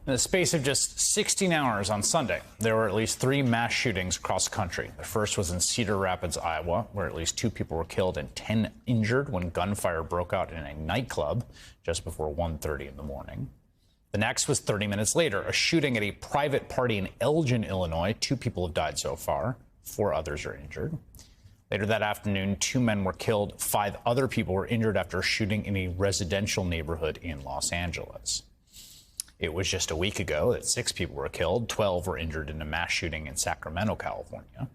In the space of just 16 hours on Sunday, there were at least 3 mass shootings across the country. The first was in Cedar Rapids, Iowa, where at least 2 people were killed and 10 injured when gunfire broke out in a nightclub just before 1:30 in the morning. The next was 30 minutes later, a shooting at a private party in Elgin, Illinois. 2 people have died so far. 4 others are injured. Later that afternoon, 2 men were killed. 5 other people were injured after a shooting in a residential neighborhood in Los Angeles. It was just a week ago that 6 people were killed, 12 were injured in a mass shooting in Sacramento, California.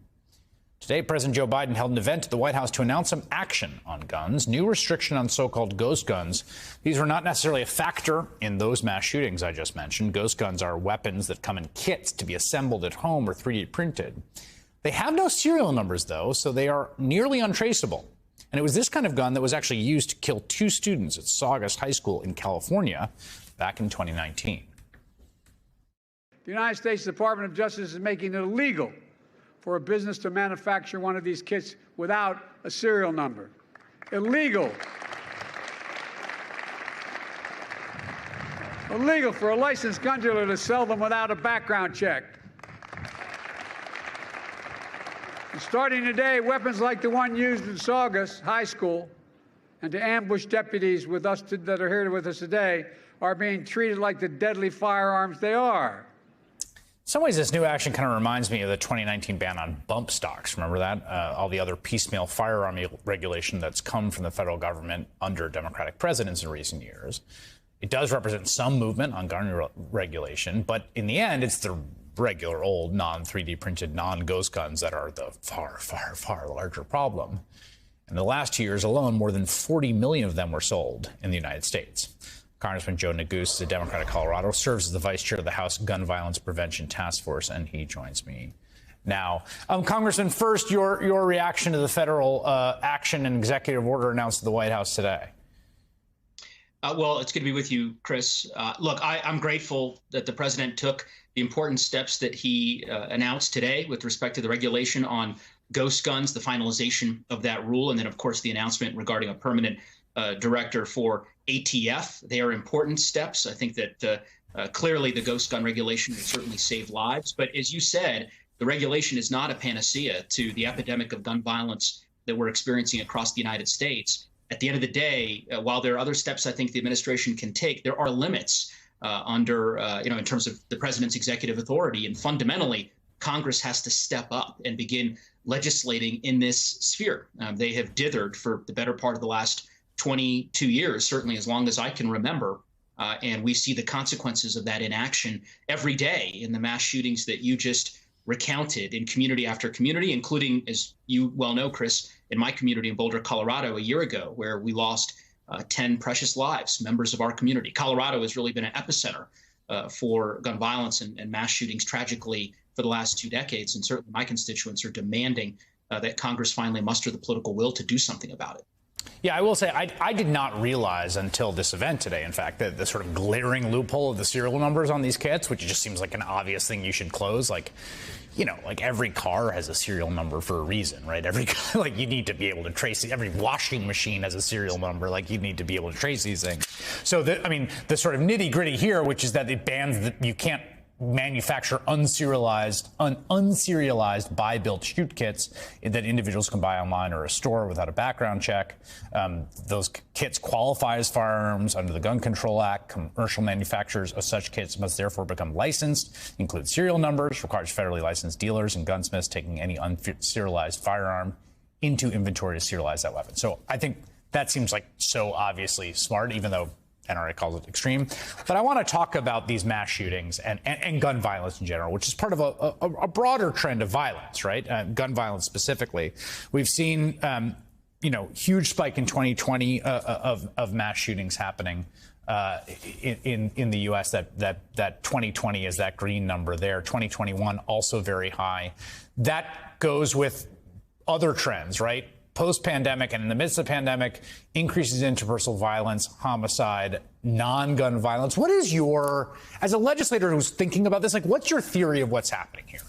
Today, President Joe Biden held an event at the White House to announce some action on guns, new restriction on so-called ghost guns. These were not necessarily a factor in those mass shootings I just mentioned. Ghost guns are weapons that come in kits to be assembled at home or 3D printed. They have no serial numbers, though, so they are nearly untraceable. And it was this kind of gun that was actually used to kill 2 students at Saugus High School in California back in 2019. The United States Department of Justice is making it illegal for a business to manufacture one of these kits without a serial number. Illegal. Illegal for a licensed gun dealer to sell them without a background check. And starting today, weapons like the one used in Saugus High School and to ambush deputies with us that are here with us today are being treated like the deadly firearms they are. In some ways, this new action kind of reminds me of the 2019 ban on bump stocks. Remember that? All the other piecemeal firearm regulation that's come from the federal government under Democratic presidents in recent years. It does represent some movement on gun regulation, but in the end, it's the regular old non-3D printed, non-ghost guns that are the far, far, far larger problem. In the last 2 years alone, more than 40 million of them were sold in the United States. Congressman Joe Neguse, a Democrat of Colorado, serves as the vice chair of the House Gun Violence Prevention Task Force, and he joins me now. Congressman, first, your reaction to the federal action and executive order announced at the White House today. Well, it's good to be with you, Chris. Look, I'm grateful that the president took the important steps that he announced today with respect to the regulation on ghost guns, the finalization of that rule, and then, of course, the announcement regarding a permanent director for ATF. They are important steps. I think that clearly the ghost gun regulation will certainly save lives. But as you said, the regulation is not a panacea to the epidemic of gun violence that we're experiencing across the United States. At the end of the day, while there are other steps I think the administration can take, there are limits in terms of the president's executive authority. And fundamentally, Congress has to step up and begin legislating in this sphere. They have dithered for the better part of the last 22 years, certainly as long as I can remember. And we see the consequences of that inaction every day in the mass shootings that you just recounted in community after community, including, as you well know, Chris, in my community in Boulder, Colorado, a year ago, where we lost 10 precious lives, members of our community. Colorado has really been an epicenter for gun violence and mass shootings, tragically, for the last 2 decades. And certainly my constituents are demanding that Congress finally muster the political will to do something about it. Yeah, I will say I did not realize until this event today, in fact, that the sort of glaring loophole of the serial numbers on these kits, which just seems like an obvious thing you should close. Like, you know, like every car has a serial number for a reason, right? Like you need to be able to trace it. Every washing machine has a serial number. Like you need to be able to trace these things. So, the sort of nitty gritty here, which is that it bans that you can't manufacture unserialized buy-built shoot kits that individuals can buy online or a store without a background check. Those kits qualify as firearms under the Gun Control Act. Commercial manufacturers of such kits must therefore become licensed, include serial numbers, requires federally licensed dealers and gunsmiths taking any unserialized firearm into inventory to serialize that weapon. So I think that seems like so obviously smart, even though NRA calls it extreme. But I want to talk about these mass shootings and gun violence in general, which is part of a broader trend of violence, right? Gun violence specifically. We've seen, huge spike in 2020 of mass shootings happening in the U.S. That 2020 is that green number there. 2021 also very high. That goes with other trends, right? Post-pandemic and in the midst of the pandemic, increases in interpersonal violence, homicide, non-gun violence. What is your, as a legislator who's thinking about this, like, what's your theory of what's happening here?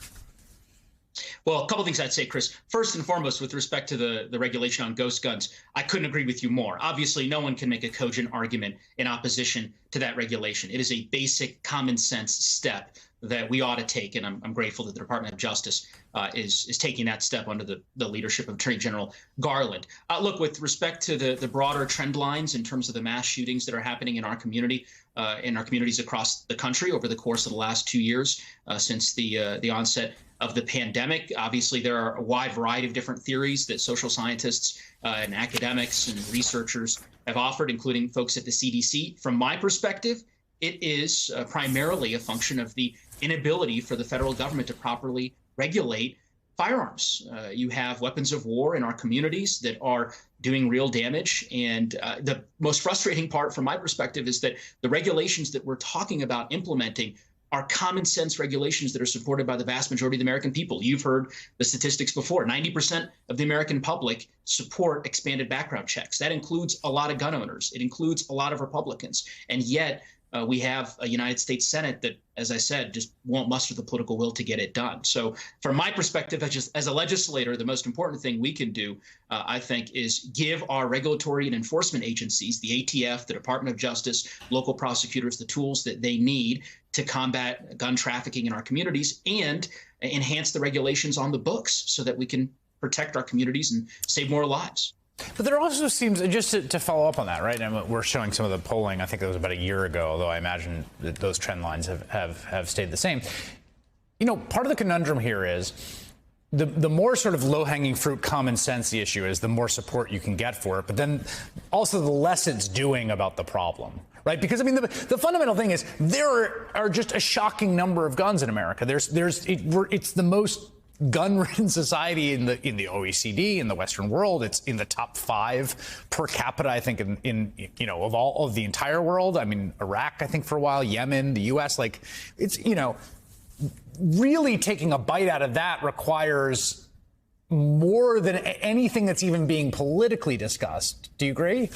Well, a couple things I'd say, Chris. First and foremost, with respect to the regulation on ghost guns, I couldn't agree with you more. Obviously, no one can make a cogent argument in opposition to that regulation. It is a basic common sense step that we ought to take, and I'm grateful that the Department of Justice is taking that step under the leadership of Attorney General Garland. Look, with respect to the broader trend lines in terms of the mass shootings that are happening in our community, in our communities across the country over the course of the last 2 years since the onset of the pandemic. Obviously, there are a wide variety of different theories that social scientists and academics and researchers have offered, including folks at the CDC. From my perspective, it is primarily a function of the inability for the federal government to properly regulate firearms. You have weapons of war in our communities that are doing real damage. And the most frustrating part from my perspective is that the regulations that we're talking about implementing are common sense regulations that are supported by the vast majority of the American people. You've heard the statistics before. 90% of the American public support expanded background checks. That includes a lot of gun owners. It includes a lot of Republicans. And yet we have a United States Senate that, as I said, just won't muster the political will to get it done. So from my perspective, as a legislator, the most important thing we can do, I think, is give our regulatory and enforcement agencies, the ATF, the Department of Justice, local prosecutors, the tools that they need to combat gun trafficking in our communities and enhance the regulations on the books so that we can protect our communities and save more lives. But there also seems, just to follow up on that, right? And we're showing some of the polling. I think that was about a year ago, although I imagine that those trend lines have stayed the same. You know, part of the conundrum here is the more sort of low-hanging fruit, common sense the issue is, the more support you can get for it. But then also the less it's doing about the problem, right? Because, I mean, the fundamental thing is there are just a shocking number of guns in America. It's the most gun-ridden society in the OECD, in the Western world. It's in the top 5 per capita, I think, in of all of the entire world. I mean, Iraq, I think, for a while, Yemen, the U.S. Like, it's, really taking a bite out of that requires more than anything that's even being politically discussed. Do you agree?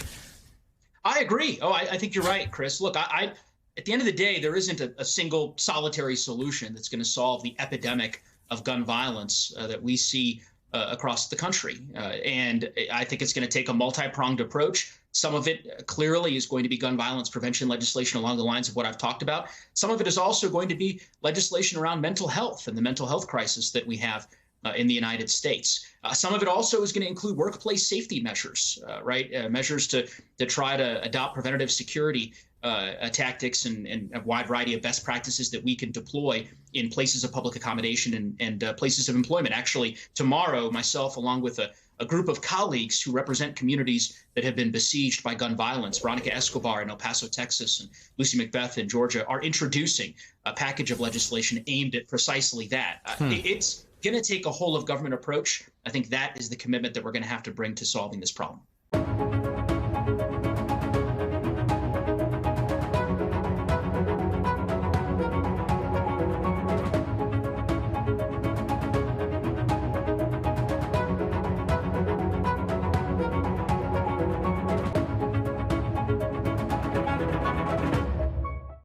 I agree. Oh, I think you're right, Chris. Look, at the end of the day, there isn't a single solitary solution that's going to solve the epidemic of gun violence that we see across the country. And I think it's going to take a multi-pronged approach. Some of it clearly is going to be gun violence prevention legislation along the lines of what I've talked about. Some of it is also going to be legislation around mental health and the mental health crisis that we have in the United States. Some of it also is going to include workplace safety measures, right? Measures to try to adopt preventative security tactics and a wide variety of best practices that we can deploy in places of public accommodation and places of employment. Actually, tomorrow, myself, along with a group of colleagues who represent communities that have been besieged by gun violence, Veronica Escobar in El Paso, Texas, and Lucy McBeth in Georgia, are introducing a package of legislation aimed at precisely that. It's going to take a whole of government approach. I think that is the commitment that we're going to have to bring to solving this problem.